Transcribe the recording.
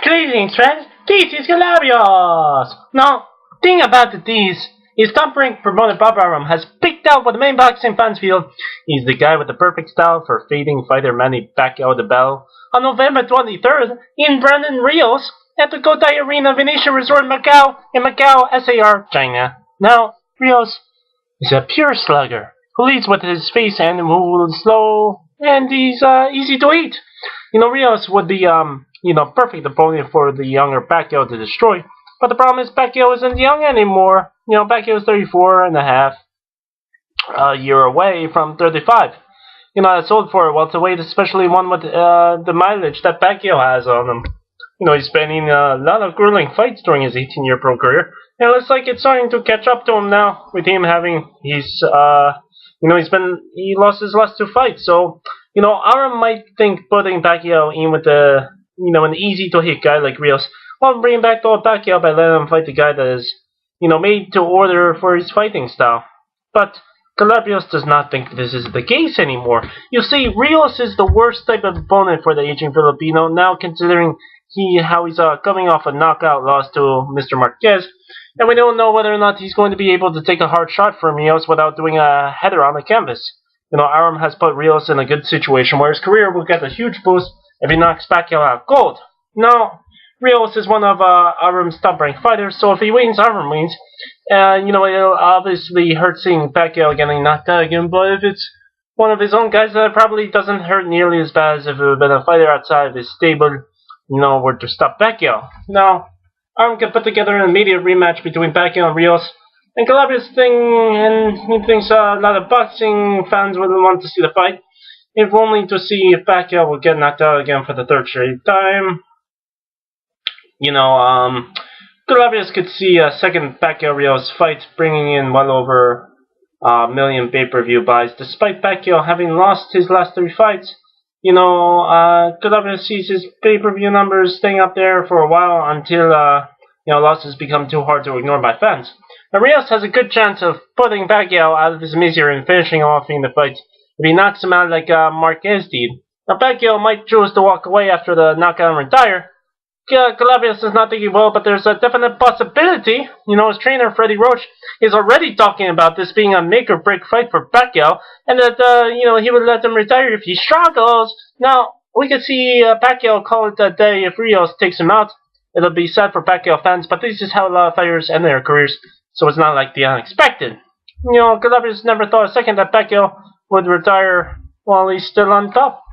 Greetings, friends. This is Galarios. Now, thing about this is top-ranked promoter Bob Arum has picked out what the main boxing fans feel is the guy with the perfect style for fading fighter Manny Pacquiao the bell on November 23rd in Brandon Rios at the Godai Arena Venetian Resort Macau in Macau, SAR, China. Now, Rios is a pure slugger who leads with his face and moves slow, and he's easy to eat. Rios would be perfect opponent for the younger Pacquiao to destroy. But the problem is Pacquiao isn't young anymore. Pacquiao is 34 and a half a year away from 35. That's old for a welterweight, especially one with the mileage that Pacquiao has on him. He's spending a lot of grueling fights during his 18-year pro career. And it looks like it's starting to catch up to him now, with him having he lost his last two fights. So, Arum might think putting Pacquiao in with an easy to hit guy like Rios, while bringing back the old Pacquiao by letting him fight the guy that is, made to order for his fighting style. But Calabrios does not think this is the case anymore. You see, Rios is the worst type of opponent for the aging Filipino, now considering how he's coming off a knockout loss to Mr. Marquez, and we don't know whether or not he's going to be able to take a hard shot from Rios without doing a header on the canvas. Arum has put Rios in a good situation where his career will get a huge boost if he knocks Pacquiao out cold. Now, Rios is one of Arum's top-ranked fighters, so if he wins, Arum wins. It'll obviously hurt seeing Pacquiao getting knocked out again, but if it's one of his own guys, that probably doesn't hurt nearly as bad as if it had been a fighter outside of his stable, were to stop Pacquiao. Now, Arum can put together an immediate rematch between Pacquiao and Rios, and Calabrios he thinks a lot of boxing fans would want to see the fight, if only to see if Pacquiao will get knocked out again for the third straight time. Calabrios could see a second Pacquiao-Rios fight, bringing in well over a million pay-per-view buys, despite Pacquiao having lost his last three fights. Calabrios sees his pay-per-view numbers staying up there for a while until, losses become too hard to ignore by fans. Now, Rios has a good chance of putting Pacquiao out of his misery and finishing off in the fight if he knocks him out like Marquez did. Now, Pacquiao might choose to walk away after the knockout and retire. Calabrios does not think he will, but there's a definite possibility. His trainer, Freddie Roach, is already talking about this being a make-or-break fight for Pacquiao, and that, he would let him retire if he struggles. Now, we could see Pacquiao call it a day if Rios takes him out. It'll be sad for Pacquiao fans, but this is how a lot of fighters end their careers, so it's not like the unexpected. Calabrios never thought a second that Pacquiao would retire while he's still on top.